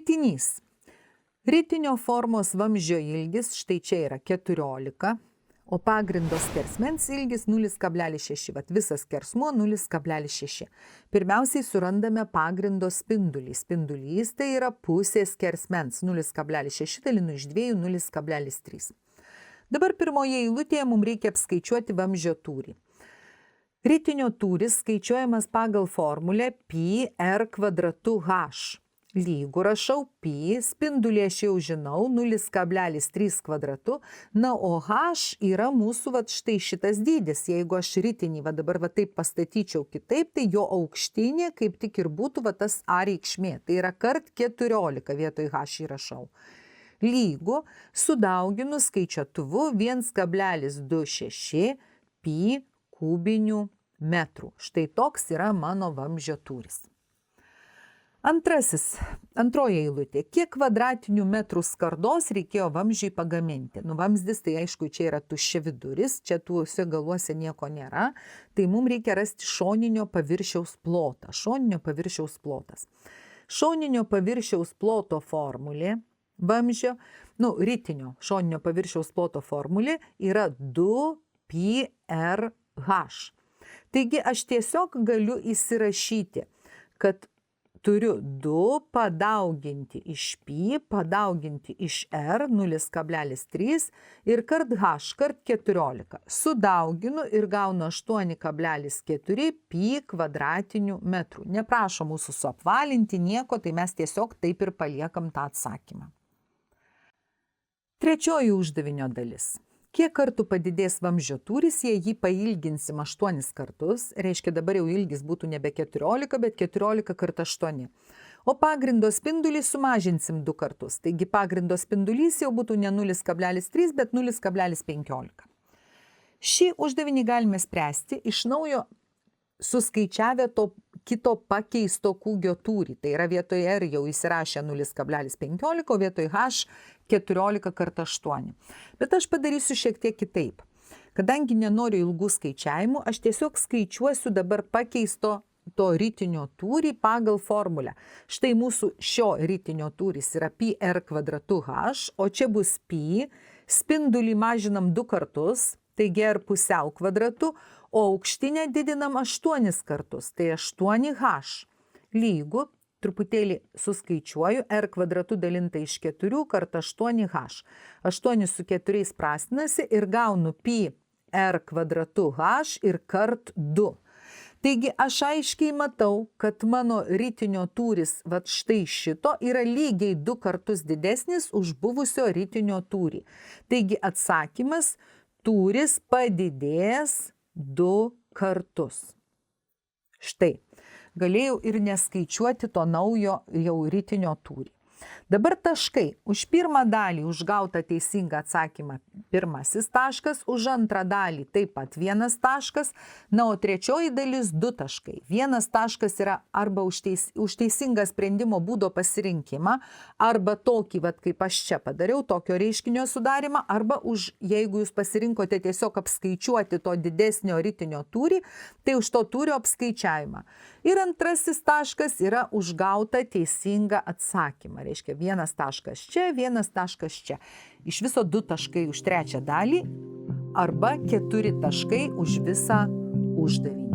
Ritinys. Ritinio formos vamzdžio ilgis štai čia yra 14, o pagrindo skersmens ilgis 0,6. Vat visas skersmuo 0,6. Pirmiausiai surandame pagrindo spindulį. Spindulys tai yra pusė skersmens 0,6 dalinu iš 2 0,3. Dabar pirmoje eilutėje mums reikia apskaičiuoti vamzdžio tūrį. Ritinio tūris skaičiuojamas pagal formulę pi r kvadratu h. Lygu rašau pi, spindulį aš jau žinau, 0,3 kvadratu, na, o h yra mūsų štai šitas dydis. Jeigu aš ritinį dabar taip pastatyčiau kitaip, tai jo aukštinė kaip tik ir būtų tas a reikšmė. Tai yra kart 14 vietoj h įrašau. Lygu sudauginu skaičiuotuvu 1,26 pi kubinių metrų. Štai toks yra mano vamzdžio tūris. Antroji eilutė. Kiek kvadratinių metrų skardos reikėjo vamzdžiui pagaminti? Vamzdis tai aišku, čia yra tuščia viduris, čia tuose galuose nieko nėra. Tai mums reikia rasti šoninio paviršiaus plotą. Šoninio paviršiaus plotas. Šoninio paviršiaus ploto formulė vamzdžio, ritinio šoninio paviršiaus ploto formulė yra 2πrh. Taigi aš tiesiog galiu įsirašyti, kad turiu 2 padauginti iš pi, padauginti iš r 0,3 ir kart h kart 14. Sudauginu ir gaunu 8,4 pi kvadratinių metrų. Neprašo mūsų suapvalinti nieko, tai mes tiesiog taip ir paliekam tą atsakymą. Trečioji uždavinio dalis. Kiek kartų padidės vamzdžio tūris, jei jį pailginsim 8 kartus, reiškia dabar jau ilgis būtų nebe 14, bet 14 kart 8. O pagrindo spindulį sumažinsim 2 kartus, taigi pagrindo spindulys jau būtų ne 0,3, bet 0,15. Šį uždavinį galime spręsti iš naujo suskaičiavę to kito pakeisto kūgio tūrį. Tai yra vietoje r jau įsirašę 0,15, o vietoje h 14 kart 8. Bet aš padarysiu šiek tiek kitaip. Kadangi nenoriu ilgų skaičiavimų, aš tiesiog skaičiuosiu dabar pakeisto to ritinio tūrį pagal formulę. Štai mūsų šio ritinio tūris yra pi r kvadratu h, o čia bus pi, spindulį mažinam 2 kartus, taigi r pusiau kvadratu, o aukštinę didinam 8 kartus, tai 8h lygu, truputėlį suskaičiuoju, r kvadratu dalinta iš 4 kart 8h. 8 su 4 prastinasi ir gaunu pi r kvadratu h ir kart 2. Taigi aš aiškiai matau, kad mano ritinio tūris štai šito yra lygiai 2 kartus didesnis už buvusio ritinio tūrį. Taigi atsakymas tūris padidės 2 kartus. Štai, galėjau ir neskaičiuoti to naujo jau ritinio tūrį. Dabar taškai. Už pirmą dalį užgautą teisingą atsakymą pirmasis taškas, už antrą dalį taip pat 1 taškas, na, o trečioji dalis 2 taškai. 1 taškas yra arba už teisingą sprendimo būdo pasirinkimą, arba tokį, kaip aš čia padariau, tokio reiškinio sudarimą, arba jeigu jūs pasirinkote tiesiog apskaičiuoti to didesnio ritinio tūrį, tai už to tūrio apskaičiavimą. Ir antrasis taškas yra užgauta teisingą atsakymą. Reiškia 1 taškas čia, 1 taškas čia. Iš viso 2 taškai už trečią dalį arba 4 taškai už visą uždavinį.